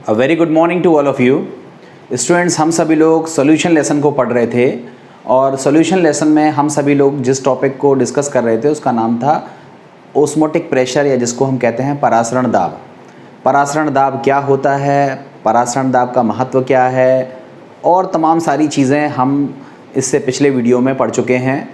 A very good morning to all of you students. हम सभी लोग सॉल्यूशन लेसन को पढ़ रहे थे और सॉल्यूशन लेसन में हम सभी लोग जिस टॉपिक को डिस्कस कर रहे थे उसका नाम था ओस्मोटिक प्रेशर, या जिसको हम कहते हैं परासरण दाब। परासरण दाब क्या होता है, परासरण दाब का महत्व क्या है, और तमाम सारी चीज़ें हम इससे पिछले वीडियो में पढ़ चुके हैं।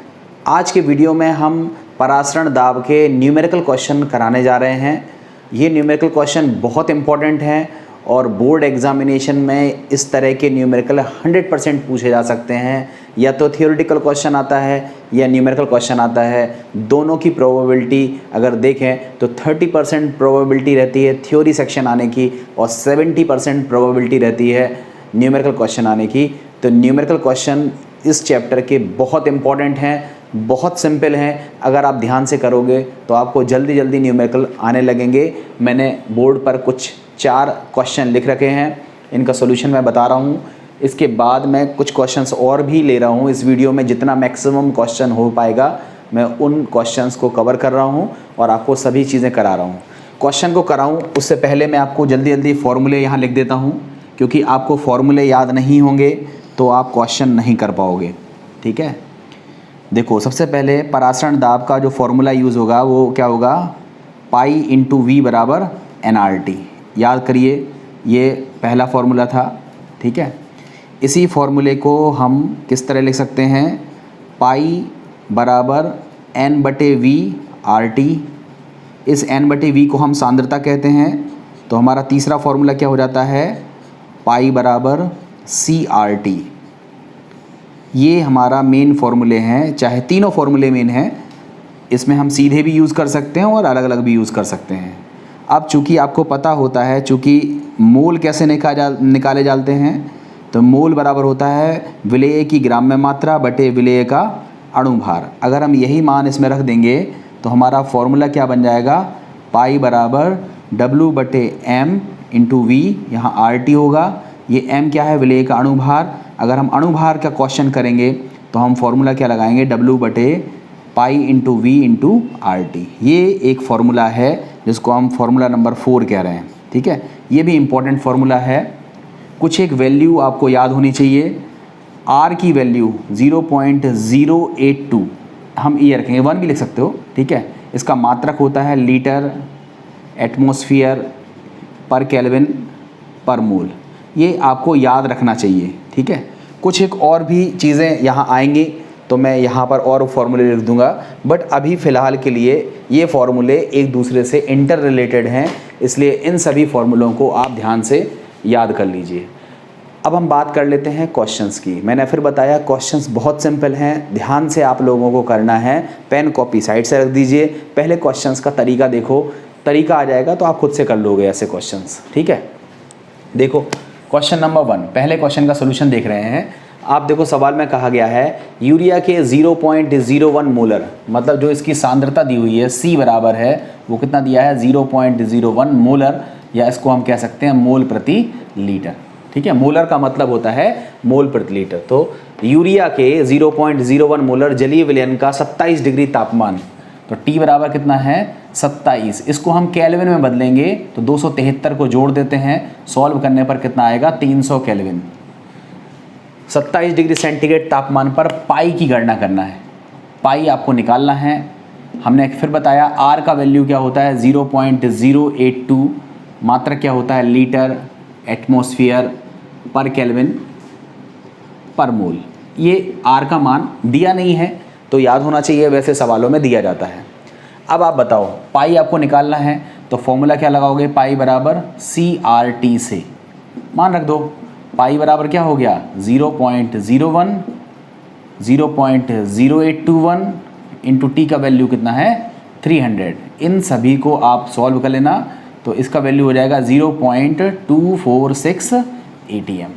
आज के वीडियो में हम परासरण दाब के न्यूमेरिकल क्वेश्चन कराने जा रहे हैं। ये न्यूमेरिकल क्वेश्चन बहुत इंपॉर्टेंट हैं और बोर्ड एग्जामिनेशन में इस तरह के न्यूमेरिकल 100% पूछे जा सकते हैं। या तो थियोरेटिकल क्वेश्चन आता है या न्यूमेरिकल क्वेश्चन आता है। दोनों की प्रोबेबिलिटी अगर देखें तो 30% प्रोबेबिलिटी रहती है थ्योरी सेक्शन आने की और 70% प्रोबेबिलिटी रहती है न्यूमेरिकल क्वेश्चन आने की। तो न्यूमेरिकल क्वेश्चन इस चैप्टर के बहुत इंपॉर्टेंट हैं, बहुत सिंपल हैं। अगर आप ध्यान से करोगे तो आपको जल्दी जल्दी न्यूमेरिकल आने लगेंगे। मैंने बोर्ड पर कुछ 4 क्वेश्चन लिख रखे हैं, इनका सॉल्यूशन मैं बता रहा हूँ। इसके बाद मैं कुछ क्वेश्चंस और भी ले रहा हूँ। इस वीडियो में जितना मैक्सिमम क्वेश्चन हो पाएगा मैं उन क्वेश्चंस को कवर कर रहा हूँ और आपको सभी चीज़ें करा रहा हूँ। क्वेश्चन को कराऊँ उससे पहले मैं आपको जल्दी जल्दी फॉर्मूले यहाँ लिख देता हूँ, क्योंकि आपको फॉर्मूले याद नहीं होंगे तो आप क्वेश्चन नहीं कर पाओगे। ठीक है, देखो सबसे पहले परासरण दाब का जो फॉर्मूला यूज़ होगा वो क्या होगा, पाई इंटू वी बराबर NRT। याद करिए, ये पहला फॉर्मूला था। ठीक है, इसी फॉर्मूले को हम किस तरह लिख सकते हैं, पाई बराबर N/V/RT। इस N/V को हम सांद्रता कहते हैं। तो हमारा तीसरा फॉर्मूला क्या हो जाता है, पाई बराबर CRT। ये हमारा मेन फॉर्मूले हैं, चाहे तीनों फॉर्मूले मेन हैं। इसमें हम सीधे भी यूज़ कर सकते हैं और अलग अलग भी यूज़ कर सकते हैं। अब चूँकि आपको पता होता है, चूँकि मोल कैसे निकाले जाते हैं, तो मोल बराबर होता है विलेय की ग्राम में मात्रा बटे विलेय का अणुभार। अगर हम यही मान इसमें रख देंगे तो हमारा फॉर्मूला क्या बन जाएगा, पाई बराबर W/M इंटू वी, यहाँ RT होगा। ये M क्या है, विलेय का अणुभार। अगर हम अणुभार का क्वेश्चन करेंगे तो हम फॉर्मूला क्या लगाएंगे, W/पाई इंटू वी इंटू RT। ये एक फार्मूला है जिसको हम फार्मूला नंबर 4 कह रहे हैं। ठीक है, ये भी इम्पॉर्टेंट फार्मूला है। कुछ एक वैल्यू आपको याद होनी चाहिए। R की वैल्यू 0.082, हम ये रखेंगे, 1 भी लिख सकते हो। ठीक है, इसका मात्रक होता है लीटर एटमॉस्फेयर पर केल्विन पर मोल। ये आपको याद रखना चाहिए। ठीक है, कुछ एक और भी चीज़ें यहाँ आएंगी तो मैं यहाँ पर और फार्मूले लिख दूंगा, बट अभी फ़िलहाल के लिए ये फार्मूले एक दूसरे से इंटर रिलेटेड हैं, इसलिए इन सभी फार्मूलों को आप ध्यान से याद कर लीजिए। अब हम बात कर लेते हैं क्वेश्चंस की। मैंने फिर बताया क्वेश्चंस बहुत सिंपल हैं, ध्यान से आप लोगों को करना है। पेन कॉपी साइड से रख दीजिए। पहले क्वेश्चंस का तरीका देखो, तरीका आ जाएगा तो आप खुद से कर लोगे ऐसे क्वेश्चंस। ठीक है, देखो क्वेश्चन नंबर 1, पहले क्वेश्चन का सोल्यूशन देख रहे हैं आप। देखो सवाल में कहा गया है यूरिया के 0.01 मोलर, मतलब जो इसकी सांद्रता दी हुई है C बराबर है, वो कितना दिया है, 0.01 मोलर, या इसको हम कह सकते हैं मोल प्रति लीटर। ठीक है, मोलर का मतलब होता है मोल प्रति लीटर। तो यूरिया के 0.01 मोलर जलीय विलयन का 27 डिग्री तापमान, तो T बराबर कितना है, 27। इसको हम केल्विन में बदलेंगे तो 273 को जोड़ देते हैं, सॉल्व करने पर कितना आएगा, 300 केल्विन। 27 डिग्री सेंटीग्रेड तापमान पर पाई की गणना करना है। पाई आपको निकालना है। हमने फिर बताया R का वैल्यू क्या होता है, 0.082, मात्रक क्या होता है, लीटर एटमॉस्फेयर पर केल्विन पर मोल। ये R का मान दिया नहीं है तो याद होना चाहिए, वैसे सवालों में दिया जाता है। अब आप बताओ, पाई आपको निकालना है तो फॉर्मूला क्या लगाओगे, पाई बराबर CRT से मान रख दो। पाई बराबर क्या हो गया, 0.01, 0.0821 इंटू T का वैल्यू कितना है, 300। इन सभी को आप सॉल्व कर लेना तो इसका वैल्यू हो जाएगा 0.246 ATM।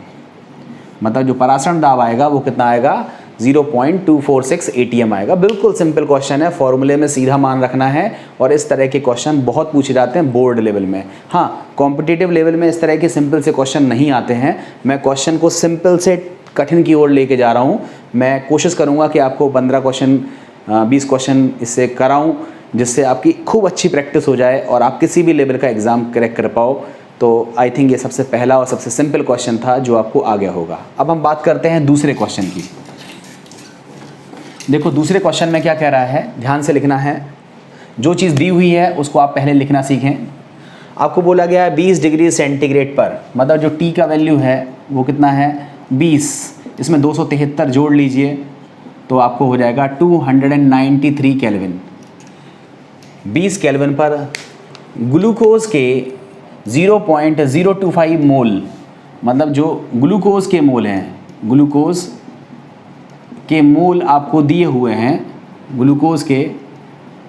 मतलब जो परासरण दाब आएगा वो कितना आएगा, 0.246 ATM आएगा। बिल्कुल सिंपल क्वेश्चन है, फॉर्मूले में सीधा मान रखना है और इस तरह के क्वेश्चन बहुत पूछे जाते हैं बोर्ड लेवल में। हाँ, कॉम्पिटिटिव लेवल में इस तरह के सिंपल से क्वेश्चन नहीं आते हैं। मैं क्वेश्चन को सिंपल से कठिन की ओर लेके जा रहा हूँ। मैं कोशिश करूँगा कि आपको 15 क्वेश्चन 20 क्वेश्चन इससे कराऊँ, जिससे आपकी खूब अच्छी प्रैक्टिस हो जाए और आप किसी भी लेवल का एग्ज़ाम क्रैक कर पाओ। तो आई थिंक ये सबसे पहला और सबसे सिंपल क्वेश्चन था जो आपको आ गया होगा। अब हम बात करते हैं दूसरे क्वेश्चन की। देखो दूसरे क्वेश्चन में क्या कह रहा है, ध्यान से लिखना है। जो चीज़ दी हुई है उसको आप पहले लिखना सीखें। आपको बोला गया है 20 डिग्री सेंटीग्रेड पर, मतलब जो टी का वैल्यू है वो कितना है 20, इसमें 273 जोड़ लीजिए तो आपको हो जाएगा 293 केल्विन। 20 केल्विन पर ग्लूकोज के 0.025 मोल, मतलब जो ग्लूकोज के मोल हैं, ग्लूकोज के मोल आपको दिए हुए हैं, ग्लूकोज के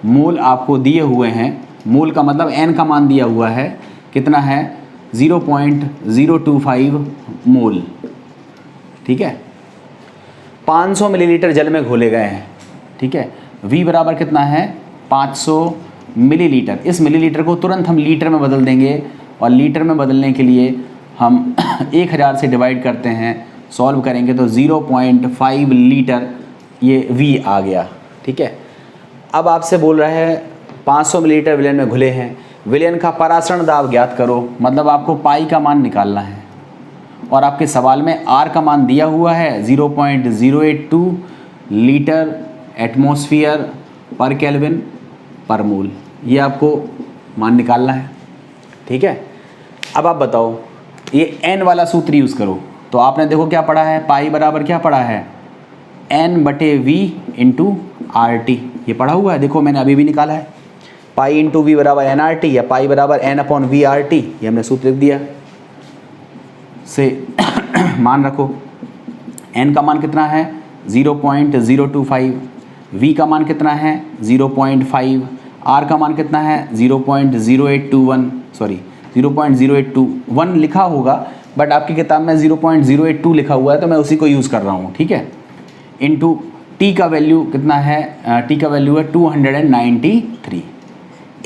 मोल आपको दिए हुए हैं, मोल का मतलब n का मान दिया हुआ है, कितना है 0.025 मोल, ठीक है। 500 मिलीलीटर जल में घोले गए हैं, ठीक है। V बराबर कितना है 500 मिलीलीटर। इस मिलीलीटर को तुरंत हम लीटर में बदल देंगे और लीटर में बदलने के लिए हम 1000 से डिवाइड करते हैं, सॉल्व करेंगे तो 0.5 लीटर ये V आ गया, ठीक है। अब आपसे बोल रहा है 500 मिलीलीटर विलयन में घुले हैं, विलयन का परासरण दाब ज्ञात करो, मतलब आपको पाई का मान निकालना है और आपके सवाल में R का मान दिया हुआ है 0.082 लीटर एटमॉस्फेयर पर केल्विन पर मोल, ये आपको मान निकालना है, ठीक है। अब आप बताओ ये n वाला सूत्र यूज़ करो तो आपने देखो क्या पढ़ा है, पाई बराबर क्या पढ़ा है n/v इंटू RT, ये पढ़ा हुआ है। देखो मैंने अभी भी निकाला है, पाई इंटू वी बराबर NRT या पाई बराबर n/VRT, ये हमने सूत्र लिख दिया। से मान रखो n का मान कितना है 0.025, v का मान कितना है 0.5, r का मान कितना है 0.0821, सॉरी 0.0821 लिखा होगा बट आपकी किताब में 0.082 लिखा हुआ है तो मैं उसी को यूज़ कर रहा हूँ, ठीक है। इनटू t का वैल्यू कितना है, t का वैल्यू है 293।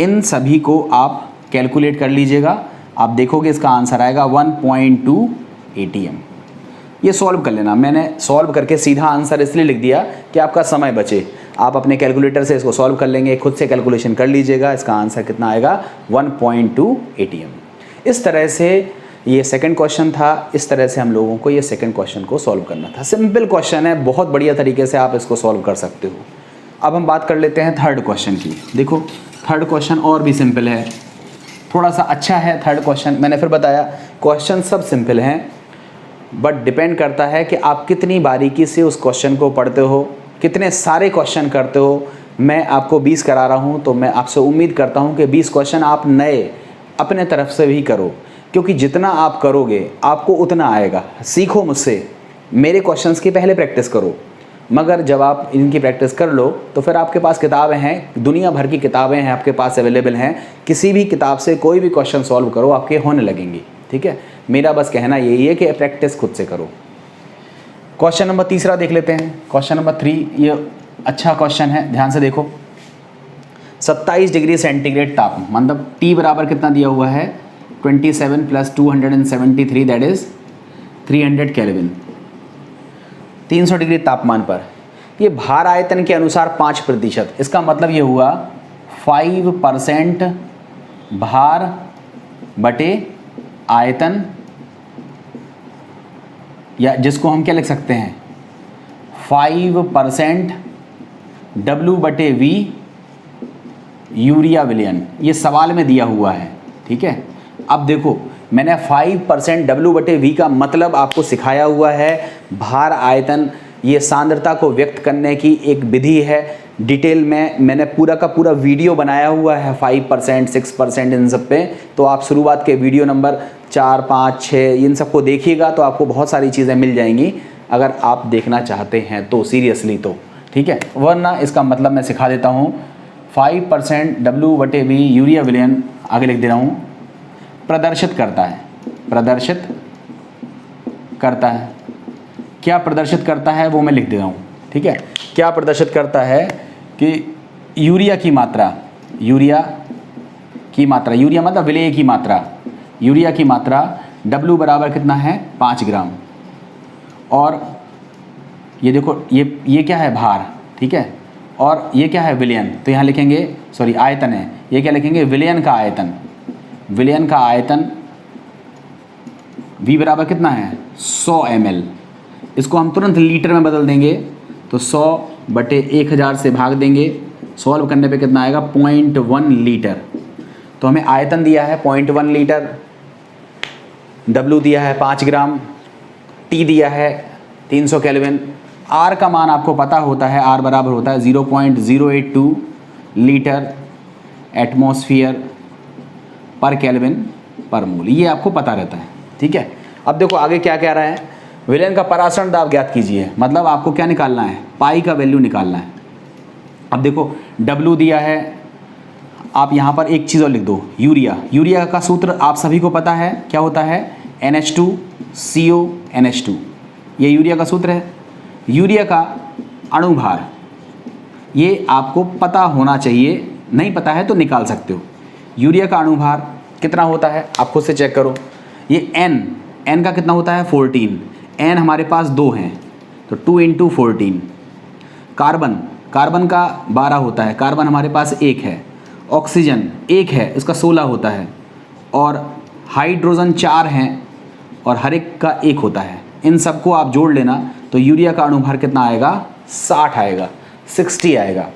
इन सभी को आप कैलकुलेट कर लीजिएगा, आप देखोगे इसका आंसर आएगा 1.2 ATM। ये सॉल्व कर लेना, मैंने सॉल्व करके सीधा आंसर इसलिए लिख दिया कि आपका समय बचे। आप अपने कैलकुलेटर से इसको सॉल्व कर लेंगे, खुद से कैलकुलेशन कर लीजिएगा, इसका आंसर कितना आएगा 1.2 ATM। इस तरह से ये सेकंड क्वेश्चन था, इस तरह से हम लोगों को ये सेकंड क्वेश्चन को सॉल्व करना था। सिंपल क्वेश्चन है, बहुत बढ़िया तरीके से आप इसको सॉल्व कर सकते हो। अब हम बात कर लेते हैं थर्ड क्वेश्चन की। देखो थर्ड क्वेश्चन और भी सिंपल है, थोड़ा सा अच्छा है थर्ड क्वेश्चन। मैंने फिर बताया क्वेश्चन सब सिंपल हैं बट डिपेंड करता है कि आप कितनी बारीकी से उस क्वेश्चन को पढ़ते हो, कितने सारे क्वेश्चन करते हो। मैं आपको 20 करा रहा हूँ तो मैं आपसे उम्मीद करता हूँ कि 20 क्वेश्चन आप नए अपने तरफ से भी करो, क्योंकि जितना आप करोगे आपको उतना आएगा। सीखो मुझसे, मेरे क्वेश्चंस की पहले प्रैक्टिस करो, मगर जब आप इनकी प्रैक्टिस कर लो तो फिर आपके पास किताबें हैं, दुनिया भर की किताबें हैं आपके पास अवेलेबल हैं, किसी भी किताब से कोई भी क्वेश्चन सॉल्व करो आपके होने लगेंगे, ठीक है। मेरा बस कहना यही है कि प्रैक्टिस खुद से करो। क्वेश्चन नंबर तीसरा देख लेते हैं। क्वेश्चन नंबर 3, ये अच्छा क्वेश्चन है, ध्यान से देखो। 27 डिग्री सेंटीग्रेड तापमान, मतलब T बराबर कितना दिया हुआ है 27 + 273 दैट इज़ 300 केल्विन। 300 डिग्री तापमान पर ये भार आयतन के अनुसार 5%, इसका मतलब ये हुआ 5% भार बटे आयतन, या जिसको हम क्या लिख सकते हैं 5% W/V यूरिया विलयन, ये सवाल में दिया हुआ है, ठीक है। अब देखो मैंने 5% W/V का मतलब आपको सिखाया हुआ है। भार आयतन ये सांद्रता को व्यक्त करने की एक विधि है, डिटेल में मैंने पूरा का पूरा वीडियो बनाया हुआ है 5%, 6% इन सब पे। तो आप शुरुआत के वीडियो नंबर 4, 5, 6 इन सबको देखिएगा तो आपको बहुत सारी चीज़ें मिल जाएंगी अगर आप देखना चाहते हैं तो, सीरियसली तो, ठीक है। वरना इसका मतलब मैं सिखा देता हूँ। 5% W/V यूरिया विलयन, आगे लिख दे रहा हूँ, प्रदर्शित करता है, प्रदर्शित करता है। क्या प्रदर्शित करता है वो मैं लिख दे रहा हूँ, ठीक है। क्या प्रदर्शित करता है कि यूरिया की मात्रा, यूरिया की मात्रा, यूरिया मतलब विलेय की मात्रा, यूरिया की मात्रा W बराबर कितना है 5 ग्राम। और ये देखो ये क्या है भार, ठीक है, और ये क्या है विलयन, तो यहाँ लिखेंगे, सॉरी आयतन है, ये क्या लिखेंगे विलयन का आयतन, विलयन का आयतन V बराबर कितना है 100 ml। इसको हम तुरंत लीटर में बदल देंगे तो 100/1000 से भाग देंगे, सॉल्व करने पे कितना आएगा 0.1 लीटर। तो हमें आयतन दिया है 0.1 लीटर, W दिया है 5 ग्राम, T दिया है 300 केल्विन, R का मान आपको पता होता है, R बराबर होता है 0.082 लीटर एटमॉस्फेयर पर केल्विन पर मोल, ये आपको पता रहता है। ठीक है, अब देखो आगे क्या कह रहा है, विलयन का परासरण दाब ज्ञात कीजिए। मतलब आपको क्या निकालना है, पाई का वैल्यू निकालना है। अब देखो W दिया है, आप यहाँ पर एक चीज़ और लिख दो, यूरिया। यूरिया का सूत्र आप सभी को पता है, क्या होता है NH2CO NH2, ये यूरिया का सूत्र है। यूरिया का अणुभार ये आपको पता होना चाहिए, नहीं पता है तो निकाल सकते हो। यूरिया का अणुभार कितना होता है आप खुद से चेक करो। ये N का कितना होता है 14, N हमारे पास 2 हैं तो 2 × 14। कार्बन का 12 होता है, कार्बन हमारे पास 1 है। ऑक्सीजन 1 है, इसका 16 होता है। और हाइड्रोजन 4 हैं और हर एक का 1 होता है। इन सबको आप जोड़ लेना तो यूरिया का अणुभार कितना आएगा 60 आएगा, 60 आएगा।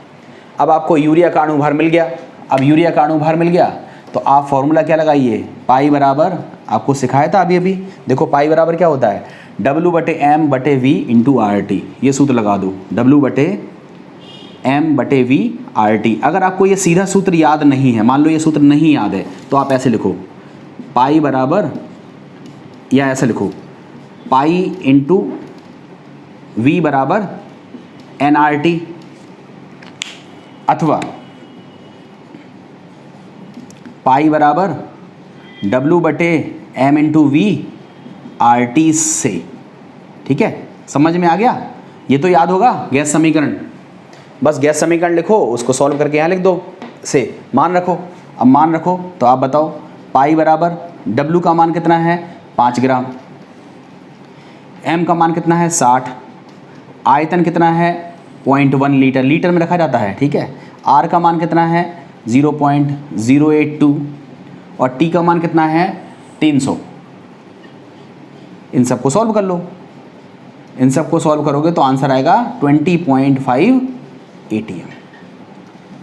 अब आपको यूरिया का अणुभार मिल गया। अब यूरिया का अणुभार मिल गया तो आप फॉर्मूला क्या लगाइए, पाई बराबर, आपको सिखाया था अभी देखो पाई बराबर क्या होता है W/m/v × RT। ये सूत्र लगा दो W/m/v RT। अगर आपको ये सीधा सूत्र याद नहीं है, मान लो ये सूत्र नहीं याद है, तो आप ऐसे लिखो पाई बराबर, या ऐसे लिखो पाई × v बराबर nRT, अथवा पाई बराबर W/m/v RT से। ठीक है, समझ में आ गया। ये तो याद होगा गैस समीकरण, बस गैस समीकरण लिखो, उसको सॉल्व करके यहाँ लिख दो से मान रखो। अब मान रखो तो आप बताओ पाई बराबर W का मान कितना है 5 ग्राम, M का मान कितना है 60, आयतन कितना है 0.1 लीटर, लीटर में रखा जाता है। ठीक है, R का मान कितना है 0.082 और T का मान कितना है 300। इन सबको सॉल्व कर लो, इन सबको सॉल्व करोगे तो आंसर आएगा 20.5 ATM,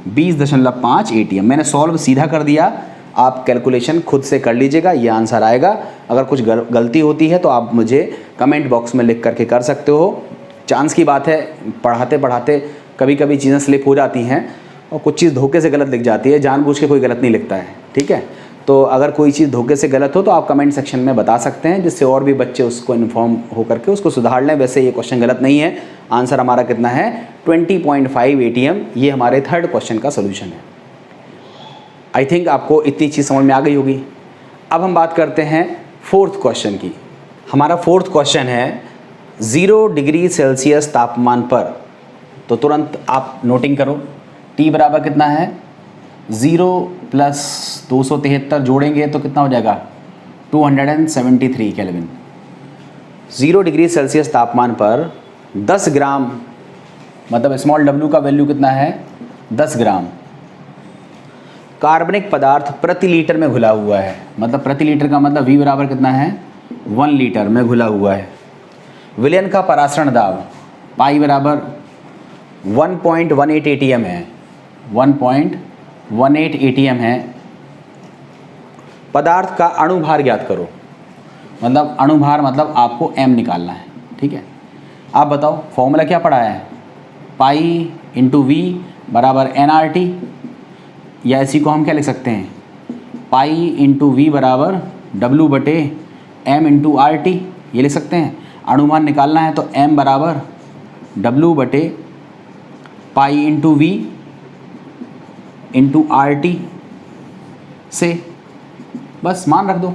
20.5 ATM। मैंने सॉल्व सीधा कर दिया, आप कैलकुलेशन खुद से कर लीजिएगा, ये आंसर आएगा। अगर कुछ गलती होती है तो आप मुझे कमेंट बॉक्स में लिख करके कर सकते हो। चांस की बात है, पढ़ाते पढ़ाते कभी कभी चीज़ें स्लिप हो जाती हैं और कुछ चीज़ धोखे से गलत लिख जाती है, जानबूझ के कोई गलत नहीं लिखता है। ठीक है, तो अगर कोई चीज़ धोखे से गलत हो तो आप कमेंट सेक्शन में बता सकते हैं, जिससे और भी बच्चे उसको इन्फॉर्म हो करके उसको सुधार लें। वैसे ये क्वेश्चन गलत नहीं है, आंसर हमारा कितना है 20.5 ATM। ये हमारे थर्ड क्वेश्चन का सोल्यूशन है। आई थिंक आपको इतनी चीज़ समझ में आ गई होगी। अब हम बात करते हैं फोर्थ क्वेश्चन की। हमारा फोर्थ क्वेश्चन है 0 डिग्री सेल्सियस तापमान पर, तो तुरंत आप नोटिंग करो T बराबर कितना है 0 + 273 जोड़ेंगे तो कितना हो जाएगा 273 केल्विन। 0 डिग्री सेल्सियस तापमान पर 10 ग्राम, मतलब स्मॉल w का वैल्यू कितना है 10 ग्राम कार्बनिक पदार्थ प्रति लीटर में घुला हुआ है। मतलब प्रति लीटर का मतलब V बराबर कितना है 1 लीटर में घुला हुआ है। विलयन का परासरण दाब पाई बराबर 1.18 ATM है, 1.18 ATM है। पदार्थ का अणुभार ज्ञात करो, मतलब अणुभार मतलब आपको m निकालना है। ठीक है, आप बताओ फॉर्मूला क्या पढ़ा है, पाई × v बराबर nRT, या इसी को हम क्या लिख सकते हैं पाई × v बराबर W/m × RT, ये लिख सकते हैं। अणुभार निकालना है तो m बराबर W/पाई × v × RT से, बस मान रख दो।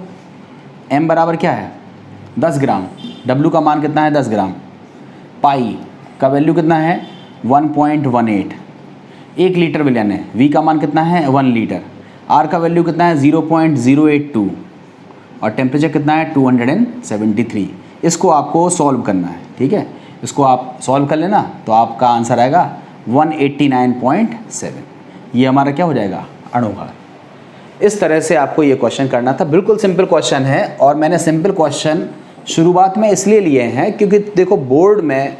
m बराबर क्या है 10 ग्राम, W का मान कितना है 10 ग्राम, पाई का वैल्यू कितना है 1.18, 1 लीटर विलयन है। V का मान कितना है 1 लीटर, R का वैल्यू कितना है 0.082 और टेम्परेचर कितना है 273। इसको आपको सॉल्व करना है। ठीक है, इसको आप सॉल्व कर लेना तो आपका आंसर आएगा 189.7। ये हमारा क्या हो जाएगा अणुभार। इस तरह से आपको ये क्वेश्चन करना था। बिल्कुल सिंपल क्वेश्चन है और मैंने सिंपल क्वेश्चन शुरुआत में इसलिए लिए हैं क्योंकि देखो बोर्ड में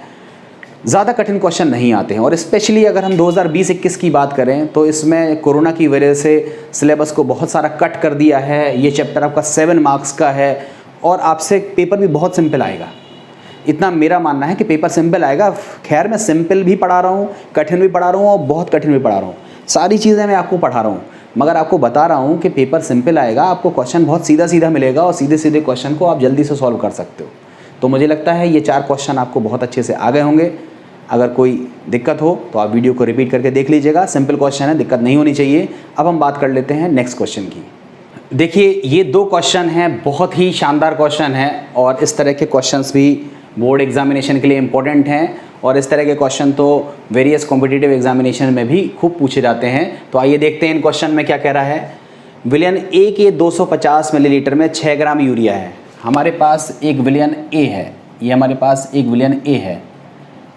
ज़्यादा कठिन क्वेश्चन नहीं आते हैं, और स्पेशली अगर हम 2020-21 की बात करें तो इसमें कोरोना की वजह से सिलेबस को बहुत सारा कट कर दिया है। ये चैप्टर आपका 7 मार्क्स का है और आपसे पेपर भी बहुत सिंपल आएगा। इतना मेरा मानना है कि पेपर सिंपल आएगा। खैर मैं सिंपल भी पढ़ा रहा हूँ, कठिन भी पढ़ा रहा हूँ और बहुत कठिन भी पढ़ा रहा हूँ, सारी चीज़ें मैं आपको पढ़ा रहा हूँ, मगर आपको बता रहा हूँ कि पेपर सिंपल आएगा। आपको क्वेश्चन बहुत सीधा सीधा मिलेगा और सीधे सीधे क्वेश्चन को आप जल्दी से सॉल्व कर सकते हो। तो मुझे लगता है ये 4 क्वेश्चन आपको बहुत अच्छे से आ गए होंगे। अगर कोई दिक्कत हो तो आप वीडियो को रिपीट करके देख लीजिएगा। सिंपल क्वेश्चन है, दिक्कत नहीं होनी चाहिए। अब हम बात कर लेते हैं नेक्स्ट क्वेश्चन की। देखिए ये 2 क्वेश्चन हैं, बहुत ही शानदार क्वेश्चन हैं और इस तरह के क्वेश्चंस भी बोर्ड एग्जामिनेशन के लिए इम्पोर्टेंट हैं और इस तरह के क्वेश्चन तो वेरियस कॉम्पिटिटिव एग्जामिनेशन में भी खूब पूछे जाते हैं। तो आइए देखते हैं इन क्वेश्चन में क्या कह रहा है। विलयन ए के 250 मिलीलीटर में 6 ग्राम यूरिया है। हमारे पास एक विलयन ए है, ये हमारे पास एक विलयन ए है,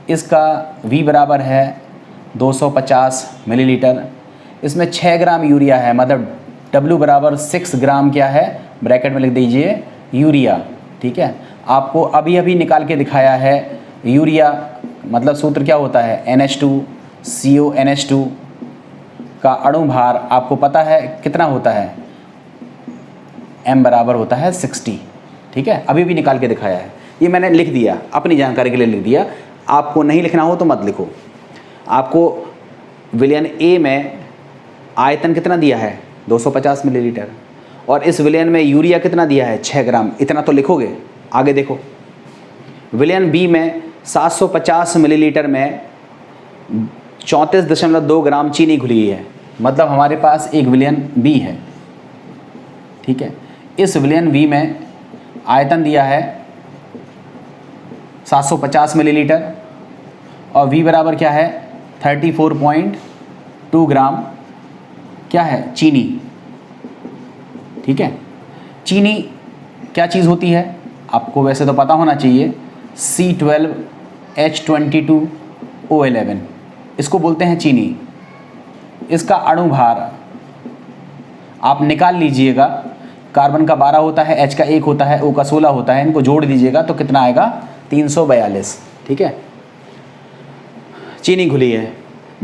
इसका V बराबर है 250 मिलीलीटर, इसमें 6 ग्राम यूरिया है, मतलब W बराबर 6 ग्राम क्या है, ब्रैकेट में लिख दीजिए यूरिया। ठीक है, आपको अभी अभी निकाल के दिखाया है यूरिया, मतलब सूत्र क्या होता है NH2CONH2 का अणु भार आपको पता है कितना होता है, M बराबर होता है 60। ठीक है, अभी भी निकाल के दिखाया है, ये मैंने लिख दिया अपनी जानकारी के लिए लिख दिया। आपको नहीं लिखना हो तो मत लिखो। आपको विलयन ए में आयतन कितना दिया है 250 मिलीलीटर और इस विलयन में यूरिया कितना दिया है 6 ग्राम, इतना तो लिखोगे। आगे देखो, विलयन बी में 750 मिलीलीटर में 34.2 ग्राम चीनी घुली है, मतलब हमारे पास एक विलयन बी है। ठीक है, इस विलयन बी में आयतन दिया है 750 मिलीलीटर और V बराबर क्या है 34.2 ग्राम क्या है चीनी। ठीक है, चीनी क्या चीज़ होती है आपको वैसे तो पता होना चाहिए, C12H22O11, इसको बोलते हैं चीनी। इसका अणु भार आप निकाल लीजिएगा, कार्बन का 12 होता है, H का 1 होता है, O का 16 होता है, इनको जोड़ दीजिएगा तो कितना आएगा 342। ठीक है, चीनी घुली है,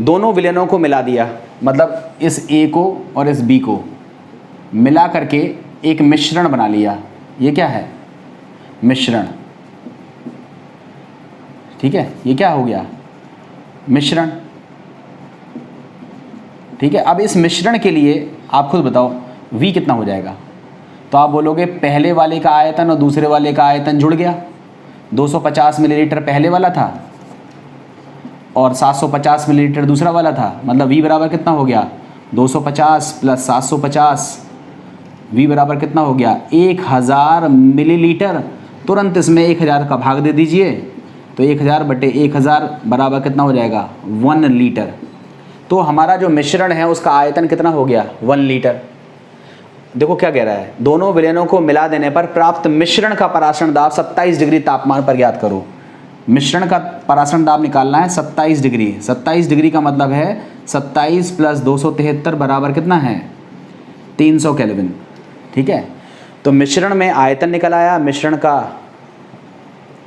दोनों विलयनों को मिला दिया, मतलब इस A को और इस B को मिला करके एक मिश्रण बना लिया। ये क्या है मिश्रण। ठीक है, ये क्या हो गया मिश्रण। ठीक है, अब इस मिश्रण के लिए आप खुद बताओ V कितना हो जाएगा, तो आप बोलोगे पहले वाले का आयतन और दूसरे वाले का आयतन जुड़ गया। 250 मिलीलीटर पहले वाला था और 750 मिलीलीटर दूसरा वाला था, मतलब V बराबर कितना हो गया 250 प्लस 750, V बराबर कितना हो गया 1000 मिलीलीटर। तुरंत इसमें 1000 का भाग दे दीजिए तो 1000 बटे 1000 बराबर कितना हो जाएगा 1 लीटर। तो हमारा जो मिश्रण है उसका आयतन कितना हो गया 1 लीटर। देखो क्या कह रहा है, दोनों विलयनों को मिला देने पर प्राप्त मिश्रण का परासरण दाब 27 डिग्री तापमान पर ज्ञात करो। मिश्रण का परासरण दाब निकालना है 27 डिग्री। 27 डिग्री का मतलब है 27 प्लस 273 बराबर कितना है 300 केल्विन। ठीक है, तो मिश्रण में आयतन निकल आया, मिश्रण का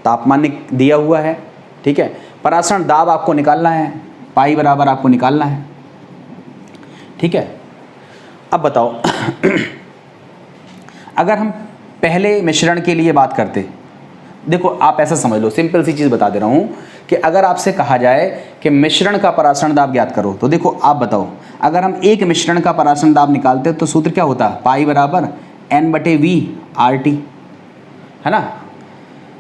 तापमान दिया हुआ है। ठीक है, परासरण दाब आपको निकालना है, पाई बराबर आपको निकालना है। ठीक है, अब बताओ अगर हम पहले मिश्रण के लिए बात करते, देखो आप ऐसा समझ लो, सिंपल सी चीज़ बता दे रहा हूँ कि अगर आपसे कहा जाए कि मिश्रण का परासरण दाब ज्ञात करो, तो देखो आप बताओ, अगर हम एक मिश्रण का परासरण दाब निकालते तो सूत्र क्या होता, पाई बराबर N/V/RT, है ना।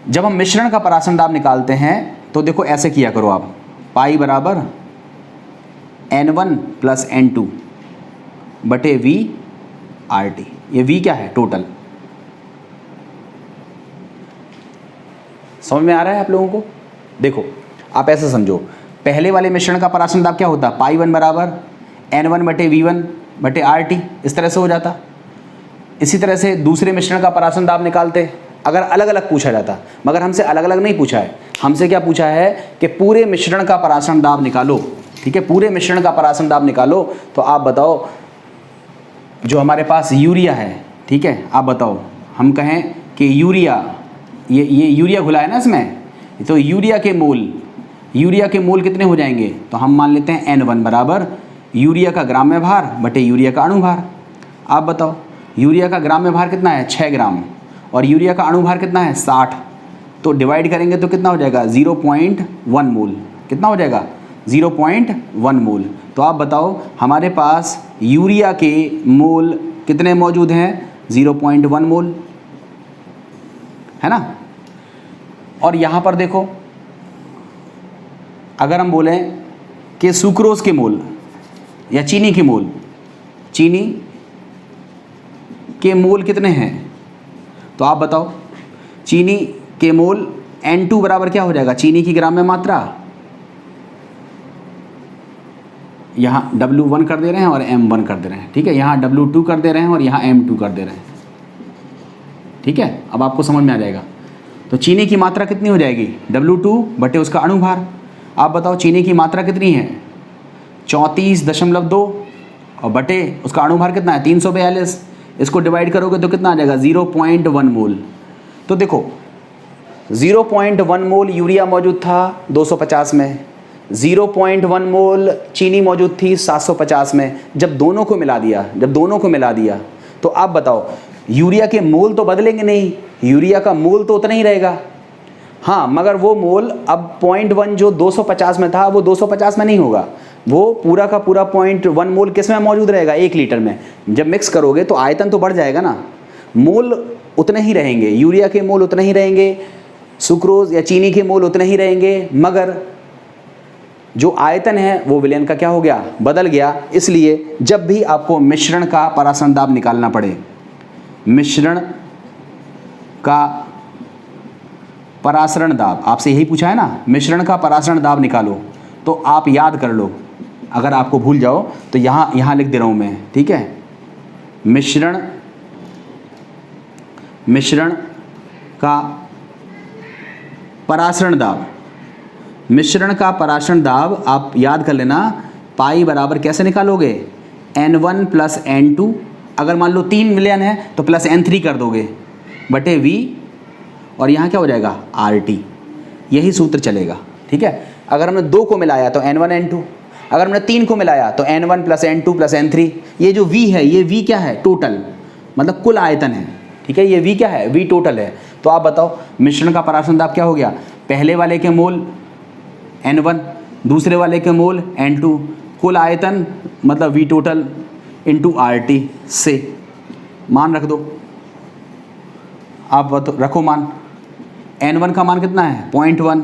जब हम मिश्रण का परासरण दाब निकालते हैं तो देखो ऐसे किया करो आप, पाई बराबर N1 प्लस N2 बटे V/RT। ये V क्या है टोटल, समझ में आ रहा है आप लोगों को। देखो आप ऐसे समझो, पहले वाले मिश्रण का परासरण दाब क्या होता, पाई 1 बराबर N1 बटे V1 बटे RT, इस तरह से हो जाता। इसी तरह से दूसरे मिश्रण का परासरण दाब निकालते अगर अलग अलग पूछा जाता, मगर हमसे अलग अलग नहीं पूछा है, हमसे क्या पूछा है कि पूरे मिश्रण का परासरण दाब निकालो। ठीक है, पूरे मिश्रण का परासरण दाब निकालो। तो आप बताओ जो हमारे पास यूरिया है, ठीक है, आप बताओ, हम कहें कि यूरिया, ये यूरिया घुला है ना इसमें, तो यूरिया के मोल कितने हो जाएंगे? तो हम मान लेते हैं N1 बराबर यूरिया का ग्राम में भार बटे यूरिया का अणु भार। आप बताओ, यूरिया का ग्राम में भार कितना है? 6 ग्राम, और यूरिया का अणु भार कितना है? 60। तो डिवाइड करेंगे तो कितना हो जाएगा? 0.1 मोल। कितना हो जाएगा? 0.1 मोल। तो आप बताओ हमारे पास यूरिया के मोल कितने मौजूद हैं? 0.1 मोल, है ना। और यहाँ पर देखो, अगर हम बोलें कि सुक्रोज के मोल या चीनी के मोल, चीनी के मोल कितने हैं? तो आप बताओ, चीनी के मोल N2 बराबर क्या हो जाएगा? चीनी की ग्राम में मात्रा, यहाँ W1 कर दे रहे हैं और M1 कर दे रहे हैं, ठीक है, यहाँ W2 कर दे रहे हैं और यहाँ M2 कर दे रहे हैं, ठीक है। अब आपको समझ में आ जाएगा। तो चीनी की मात्रा कितनी हो जाएगी? W2 बटे उसका अणु भार। आप बताओ चीनी की मात्रा कितनी है? 34.2 और बटे उसका अणु भार कितना है? 342। इसको डिवाइड करोगे तो कितना आ जाएगा? 0.1 मोल। तो देखो 0.1 मोल यूरिया मौजूद था 250 में, 0.1 मोल चीनी मौजूद थी 750 में। जब दोनों को मिला दिया तो आप बताओ यूरिया के मोल तो बदलेंगे नहीं, यूरिया का मोल तो उतना ही रहेगा। हाँ, मगर वो मोल अब 0.1 जो 250 में था वो 250 में नहीं होगा, वो पूरा का पूरा 0.1 मोल किस में मौजूद रहेगा? 1 लीटर में। जब मिक्स करोगे तो आयतन तो बढ़ जाएगा ना, मोल उतने ही रहेंगे, यूरिया के मोल उतने ही रहेंगे, सुक्रोज या चीनी के मोल उतने ही रहेंगे, मगर जो आयतन है वो विलयन का क्या हो गया? बदल गया। इसलिए जब भी आपको मिश्रण का परासरण दाब निकालना पड़े, मिश्रण का परासरण दाब, आपसे यही पूछा है ना, मिश्रण का परासरण दाब निकालो, तो आप याद कर लो। अगर आपको भूल जाओ तो यहाँ लिख दे रहा हूँ मैं, ठीक है। मिश्रण का परासरण दाब, मिश्रण का परासरण दाब आप याद कर लेना। पाई बराबर कैसे निकालोगे? N1 प्लस N2, अगर मान लो 3 विलयन है तो प्लस N3 कर दोगे बटे V, और यहाँ क्या हो जाएगा? RT। यही सूत्र चलेगा, ठीक है। अगर हमने 2 को मिलाया तो N1 N2, अगर हमने 3 को मिलाया तो N1 plus N2 plus N3। ये जो V है, ये V क्या है? टोटल, मतलब कुल आयतन है, ठीक है। ये V क्या है? V टोटल है। तो आप बताओ मिश्रण का परासरण दाब क्या हो गया? पहले वाले के मोल N1, दूसरे वाले के मोल N2, कुल आयतन मतलब V टोटल इंटू RT से मान रख दो। आप रखो मान। N1 का मान कितना है? 0.1।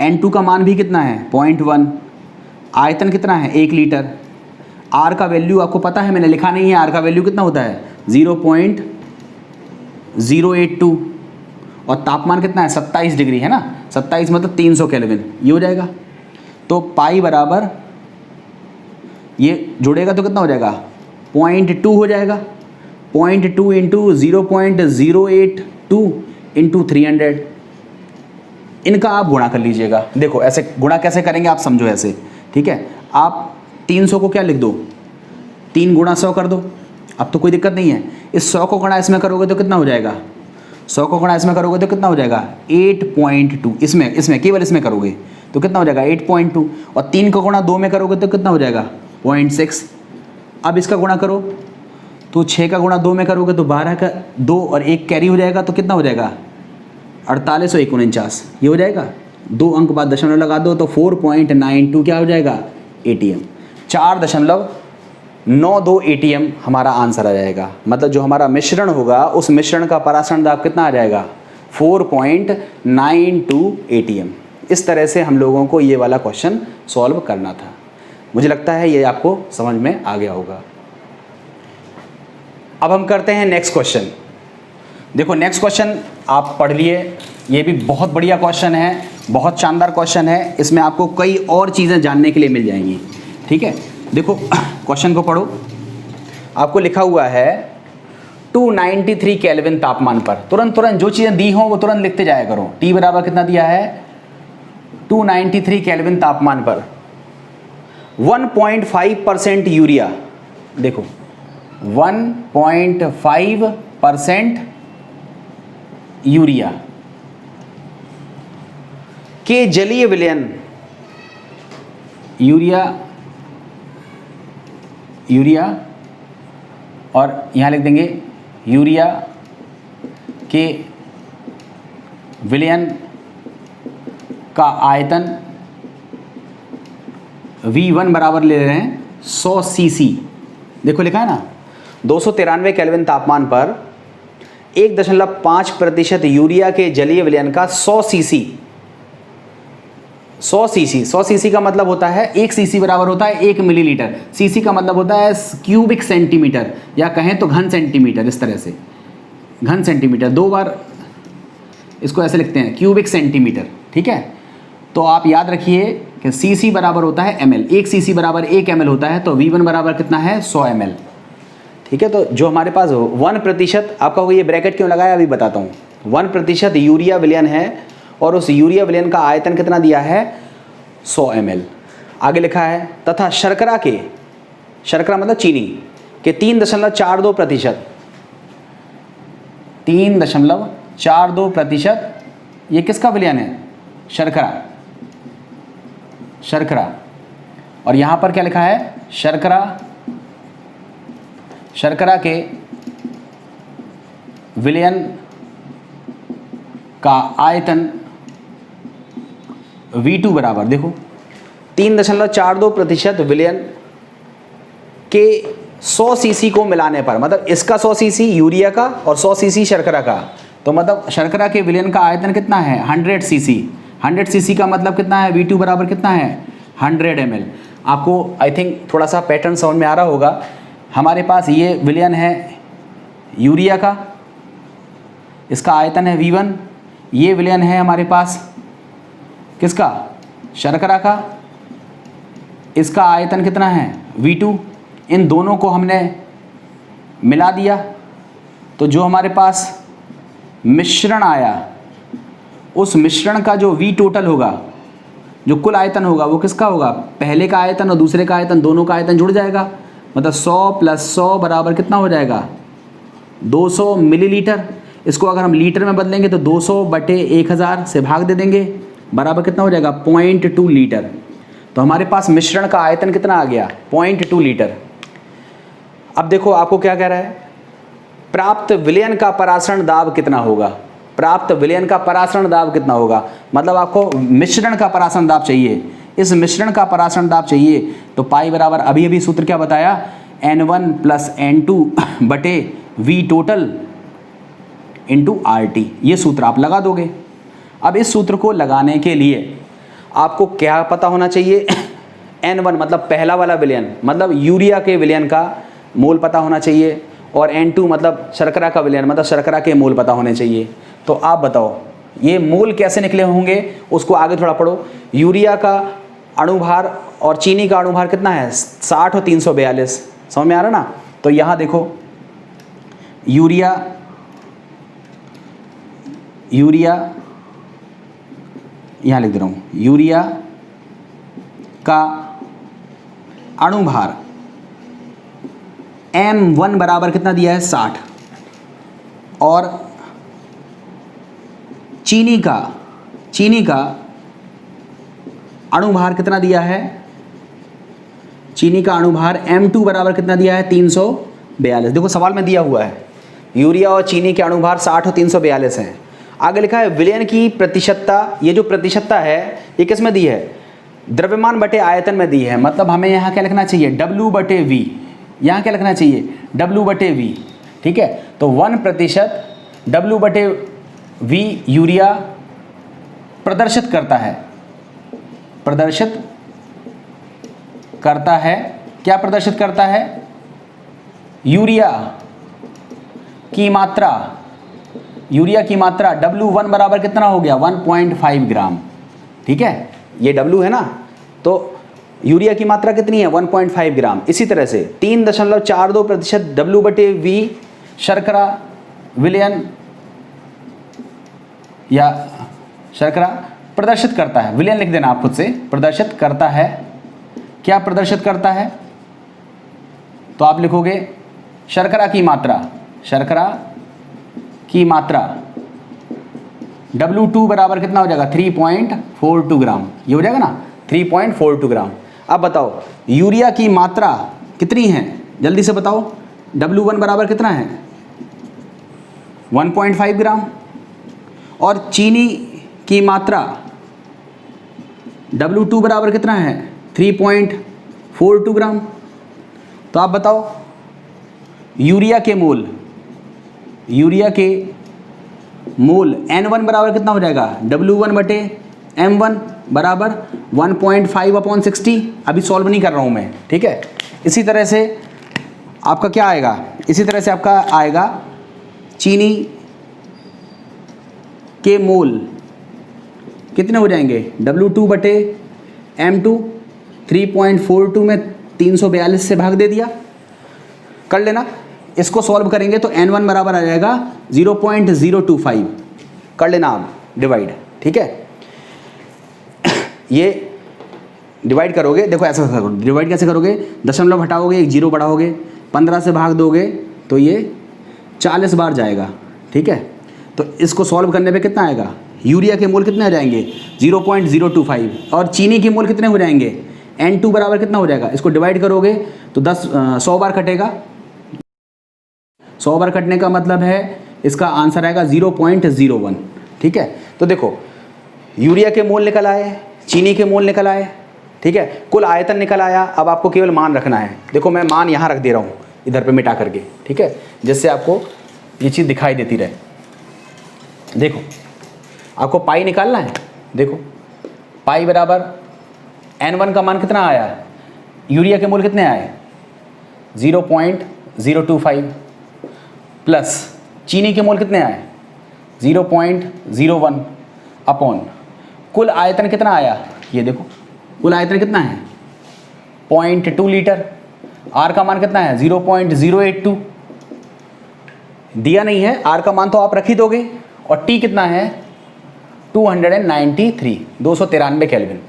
N2 का मान भी कितना है? 0.1। आयतन कितना है? 1 लीटर। R का वैल्यू आपको पता है, मैंने लिखा नहीं है। R का वैल्यू कितना होता है? 0.082। और तापमान कितना है? 27 डिग्री, है ना। 27 मतलब 300 केल्विन, ये हो जाएगा। तो पाई बराबर ये जोड़ेगा तो कितना हो जाएगा? 0.2 हो जाएगा। 0.2 इंटू 0.082 इंटू 300। इनका आप गुणा कर लीजिएगा। देखो ऐसे गुणा कैसे करेंगे आप समझो ऐसे, ठीक है। आप 300 को क्या लिख दो? 3 गुणा 100 कर दो, अब तो कोई दिक्कत नहीं है। इस 100 को गुणा इसमें करोगे तो कितना हो जाएगा? 100 को गुणा इसमें करोगे तो कितना हो जाएगा? 8.2। इसमें केवल इसमें करोगे तो कितना हो जाएगा? 8.2। और 3 को गुणा 2 में करोगे तो कितना हो जाएगा? 0.6। अब इसका गुणा करो तो 6 का गुणा 2 में करोगे तो 12 का 2 और 1 कैरी हो जाएगा तो कितना हो जाएगा? 4849। ये हो जाएगा। 2 अंक बाद दशमलव लगा दो तो 4.92 क्या हो जाएगा? ATM। 4.92 ATM हमारा आंसर आ जाएगा। मतलब जो हमारा मिश्रण होगा उस मिश्रण का परासरण दाब कितना आ जाएगा? 4.92 ATM। इस तरह से हम लोगों को ये वाला क्वेश्चन सॉल्व करना था। मुझे लगता है ये आपको समझ में आ गया होगा। अब हम करते हैं नेक्स्ट क्वेश्चन। देखो नेक्स्ट क्वेश्चन आप पढ़ लिए, ये भी बहुत बढ़िया क्वेश्चन है, बहुत शानदार क्वेश्चन है। इसमें आपको कई और चीज़ें जानने के लिए मिल जाएंगी, ठीक है। देखो क्वेश्चन को पढ़ो। आपको लिखा हुआ है 293 केल्विन तापमान पर, तुरंत जो चीज़ें दी हों वो तुरंत लिखते जाया करो। T बराबर कितना दिया है? 293 केल्विन तापमान पर 1.5% यूरिया। देखो 1.5% यूरिया के जलीय विलयन, यूरिया और यहाँ लिख देंगे यूरिया के विलयन का आयतन V1 बराबर ले रहे हैं 100 सीसी। देखो लिखा है ना, 293 केल्विन तापमान पर 1.5% यूरिया के जलीय विलयन का 100 सीसी। 100 सीसी का मतलब होता है 1 सीसी बराबर होता है 1 मिलीलीटर। सीसी का मतलब होता है क्यूबिक सेंटीमीटर, या कहें तो घन सेंटीमीटर। इस तरह से घन सेंटीमीटर, 2 बार इसको ऐसे लिखते हैं क्यूबिक सेंटीमीटर। ठीक है, तो आप याद रखिए कि सीसी बराबर होता है ml। 1 सीसी बराबर 1 ml होता है, तो V1 बराबर कितना है 100 ml। ठीक है, तो जो हमारे पास 1% आपका ये ब्रैकेट क्यों लगाया अभी बताता हूँ। 1% यूरिया विलयन है और उस यूरिया विलयन का आयतन कितना दिया है 100 ml। आगे लिखा है तथा शर्करा के, शर्करा मतलब चीनी के 3.42%, 3.42% ये किसका विलयन है, शर्करा। और यहाँ पर क्या लिखा है, शर्करा के विलयन का आयतन V2 बराबर, देखो 3.42% विलयन के 100 सीसी को मिलाने पर, मतलब इसका 100 सीसी यूरिया का और 100 सीसी शर्करा का, तो मतलब शर्करा के विलयन का आयतन कितना है 100 सीसी। 100 सीसी का मतलब कितना है, V2 बराबर कितना है 100 ml। आपको आई थिंक थोड़ा सा पैटर्न समझ में आ रहा होगा। हमारे पास ये विलयन है यूरिया का, इसका आयतन है V1। ये विलयन है हमारे पास किसका, शर्करा का, इसका आयतन कितना है V2। इन दोनों को हमने मिला दिया तो जो हमारे पास मिश्रण आया, उस मिश्रण का जो V टोटल होगा, जो कुल आयतन होगा, वो किसका होगा, पहले का आयतन और दूसरे का आयतन, दोनों का आयतन जुड़ जाएगा। मतलब 100 + 100 बराबर कितना हो जाएगा 200 मिलीलीटर। इसको अगर हम लीटर में बदलेंगे तो 200/1000 से भाग दे देंगे, बराबर कितना हो जाएगा 0.2 लीटर। तो हमारे पास मिश्रण का आयतन कितना आ गया 0.2 लीटर। अब देखो आपको क्या कह रहा है, प्राप्त विलयन का परासरण दाब कितना होगा, प्राप्त विलयन का परासरण दाब कितना होगा, मतलब आपको मिश्रण का परासरण दाब चाहिए। इस मिश्रण का परासरण दाब चाहिए तो पाई बराबर, अभी सूत्र क्या बताया, N1 + N2/V टोटल × RT। ये सूत्र आप लगा दोगे। अब इस सूत्र को लगाने के लिए आपको क्या पता होना चाहिए, N1 मतलब पहला वाला विलयन, मतलब यूरिया के विलयन का मोल पता होना चाहिए, और N2 मतलब शर्करा का विलयन, मतलब शर्करा के मोल पता होने चाहिए। तो आप बताओ ये मोल कैसे निकले होंगे, उसको आगे थोड़ा पढ़ो। यूरिया का अणुभार और चीनी का अणुभार कितना है 60 और 342, समझ में आ रहा ना। तो यहाँ देखो यूरिया यहाँ लिख दे रहा हूँ, यूरिया का अणुभार M1 बराबर कितना दिया है 60, और चीनी का अणुभार कितना दिया है, चीनी का अणुभार M2 बराबर कितना दिया है 342। देखो सवाल में दिया हुआ है यूरिया और चीनी के अणुभार 60 और 342 हैं। आगे लिखा है विलयन की प्रतिशतता, ये जो प्रतिशतता है ये किस में दी है, द्रव्यमान बटे आयतन में दी है। मतलब हमें यहाँ क्या लिखना चाहिए W/V, यहाँ क्या लिखना चाहिए W/V। ठीक है, तो 1% W/V यूरिया प्रदर्शित करता है, क्या प्रदर्शित करता है, यूरिया की मात्रा W1 बराबर कितना हो गया 1.5 ग्राम। ठीक है, ये W है ना, तो यूरिया की मात्रा कितनी है 1.5 ग्राम। इसी तरह से 3.42% W/V शर्करा विलयन या शर्करा प्रदर्शित करता है। विलयन लिख देना आप खुद से, प्रदर्शित करता है। क्या प्रदर्शित करता है, तो आप लिखोगे शर्करा की मात्रा W2 बराबर कितना हो जाएगा 3.42 ग्राम, ये हो जाएगा ना 3.42 ग्राम। अब बताओ यूरिया की मात्रा कितनी है, जल्दी से बताओ। W1 बराबर कितना है 1.5 ग्राम, और चीनी की मात्रा W2 बराबर कितना है 3.42 ग्राम। तो आप बताओ यूरिया के मोल N1 बराबर कितना हो जाएगा W1 बटे M1 बराबर 1.5/60। अभी सॉल्व नहीं कर रहा हूँ मैं, ठीक है। इसी तरह से आपका क्या आएगा, इसी तरह से आपका आएगा चीनी के मोल कितने हो जाएंगे W2 बटे M2, 3.42 में 342 से भाग दे दिया, कर लेना। इसको सॉल्व करेंगे तो N1 बराबर आ जाएगा 0.025, कर लेना आप डिवाइड, ठीक है। ये डिवाइड करोगे, देखो ऐसा करोगे, डिवाइड कैसे करोगे, दशमलव हटाओगे, एक जीरो बढ़ाओगे, 15 से भाग दोगे तो ये 40 बार जाएगा, ठीक है। तो इसको सॉल्व करने पे कितना आएगा, यूरिया के मोल कितने आ जाएंगे 0.025, और चीनी के मोल कितने हो जाएंगे N2 बराबर कितना हो जाएगा। इसको डिवाइड करोगे तो 100 बार कटेगा, 100 बार कटने का मतलब है इसका आंसर आएगा 0.01, ठीक है। तो देखो यूरिया के मोल निकल आए, चीनी के मोल निकल आए, ठीक है, कुल आयतन निकल आया। अब आपको केवल मान रखना है, देखो मैं मान यहाँ रख दे रहा हूँ इधर पे मिटा करके, ठीक है, जिससे आपको ये चीज़ दिखाई देती रहे। देखो आपको पाई निकालना है, देखो पाई बराबर N1 का मान कितना आया, यूरिया के मोल कितने आए 0.025, प्लस चीनी के मोल कितने आए 0.01 अपॉन कुल आयतन कितना आया, ये देखो कुल आयतन कितना है 0.2 लीटर, R का मान कितना है 0.082, दिया नहीं है, R का मान तो आप रख ही दोगे, और T कितना है 293 केल्विन।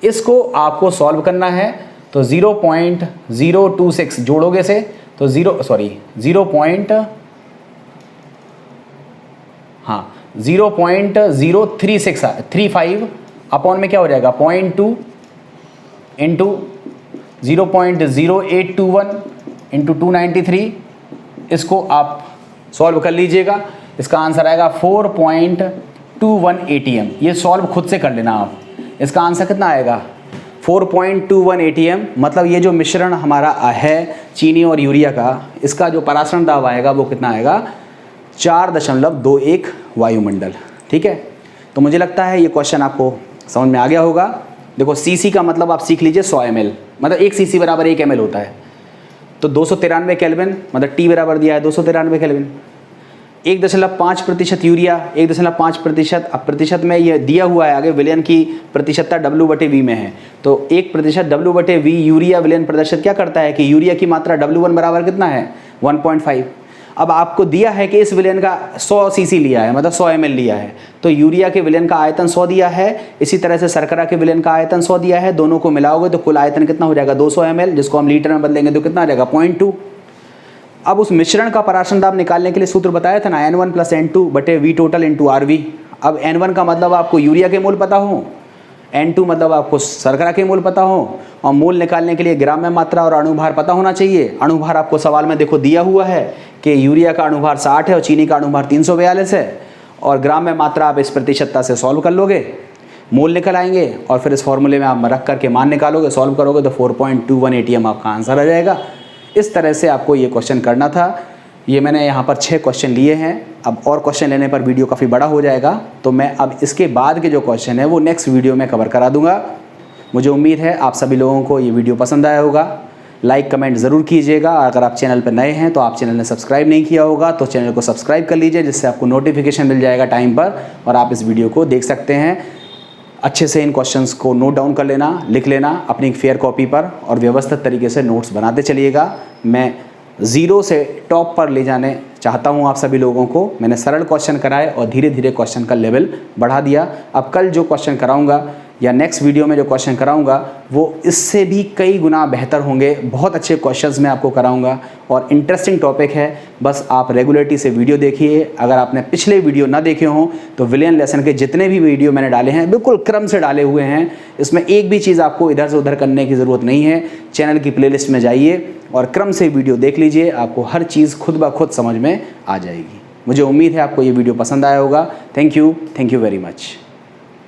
इसको आपको सॉल्व करना है तो 0.026 जोड़ोगे से तो 0.035 अपॉन में क्या हो जाएगा 0.2 इंटू 0.0821 इंटू 293। इसको आप सॉल्व कर लीजिएगा, इसका आंसर आएगा 4.21 ATM। ये सॉल्व खुद से कर लेना आप, इसका आंसर कितना आएगा 4.21 ATM। मतलब ये जो मिश्रण हमारा है चीनी और यूरिया का, इसका जो परासरण दाब आएगा वो कितना आएगा 4.21 वायुमंडल, ठीक है। तो मुझे लगता है ये क्वेश्चन आपको समझ में आ गया होगा। देखो CC का मतलब आप सीख लीजिए 100 ml, मतलब 1 CC बराबर 1 ml होता है। तो 293 केल्विन, मतलब T बराबर दिया है 293 केल्विन। 1.5% यूरिया, 1.5%, अब प्रतिशत में ये दिया हुआ है आगे, विलयन की प्रतिशतता W/V में है। तो 1% W/V यूरिया विलयन प्रतिशत क्या करता है कि यूरिया की मात्रा W1 बराबर कितना है 1.5। अब आपको दिया है कि इस विलयन का 100 CC लिया है, मतलब 100 ml लिया है, तो यूरिया के विलयन का आयतन 100 दिया है, इसी तरह से शर्करा के विलयन का आयतन 100 दिया है। दोनों को मिलाओगे तो कुल आयतन कितना हो जाएगा 200 ml, जिसको हम लीटर में बदलेंगे तो कितना आ जाएगा 0.2। अब उस मिश्रण का परासरण दाब निकालने के लिए सूत्र बताया था ना, N1 + N2 बटे V टोटल इंटू RV। अब N1 का मतलब आपको यूरिया के मोल पता हो, N2 मतलब आपको शर्करा के मोल पता हो, और मोल निकालने के लिए ग्राम में मात्रा और अणुभार पता होना चाहिए। अणुभार आपको सवाल में देखो दिया हुआ है कि यूरिया का अणुभार 60 है और चीनी का अणुभार 342 है, और ग्राम में मात्रा आप इस प्रतिशतता से सॉल्व कर लोगे, मोल निकल आएंगे, और फिर इस फॉर्मूले में आप रख करके मान निकालोगे, सॉल्व करोगे तो 4.21 ATM आपका आंसर आ जाएगा। इस तरह से आपको ये क्वेश्चन करना था। ये मैंने यहाँ पर 6 क्वेश्चन लिए हैं। अब और क्वेश्चन लेने पर वीडियो काफ़ी बड़ा हो जाएगा, तो मैं अब इसके बाद के जो क्वेश्चन है वो नेक्स्ट वीडियो में कवर करा दूंगा। मुझे उम्मीद है आप सभी लोगों को ये वीडियो पसंद आया होगा। लाइक कमेंट ज़रूर कीजिएगा। अगर आप चैनल पर नए हैं तो आप चैनल ने सब्सक्राइब नहीं किया होगा तो चैनल को सब्सक्राइब कर लीजिए, जिससे आपको नोटिफिकेशन मिल जाएगा टाइम पर, और आप इस वीडियो को देख सकते हैं। अच्छे से इन क्वेश्चंस को नोट डाउन कर लेना, लिख लेना अपनी एक फेयर कॉपी पर, और व्यवस्थित तरीके से नोट्स बनाते चलिएगा। मैं 0 से टॉप पर ले जाने चाहता हूं आप सभी लोगों को। मैंने सरल क्वेश्चन कराए और धीरे धीरे क्वेश्चन का लेवल बढ़ा दिया। अब कल जो क्वेश्चन कराऊंगा या नेक्स्ट वीडियो में जो क्वेश्चन कराऊंगा वो इससे भी कई गुना बेहतर होंगे। बहुत अच्छे क्वेश्चंस मैं आपको कराऊंगा और इंटरेस्टिंग टॉपिक है। बस आप रेगुलरिटी से वीडियो देखिए। अगर आपने पिछले वीडियो ना देखे हों तो विलियन लेसन के जितने भी वीडियो मैंने डाले हैं बिल्कुल क्रम से डाले हुए हैं। इसमें एक भी चीज़ आपको इधर से उधर करने की ज़रूरत नहीं है। चैनल की प्लेलिस्ट में जाइए और क्रम से वीडियो देख लीजिए, आपको हर चीज़ खुद ब खुद समझ में आ जाएगी। मुझे उम्मीद है आपको ये वीडियो पसंद आया होगा। Thank you very much.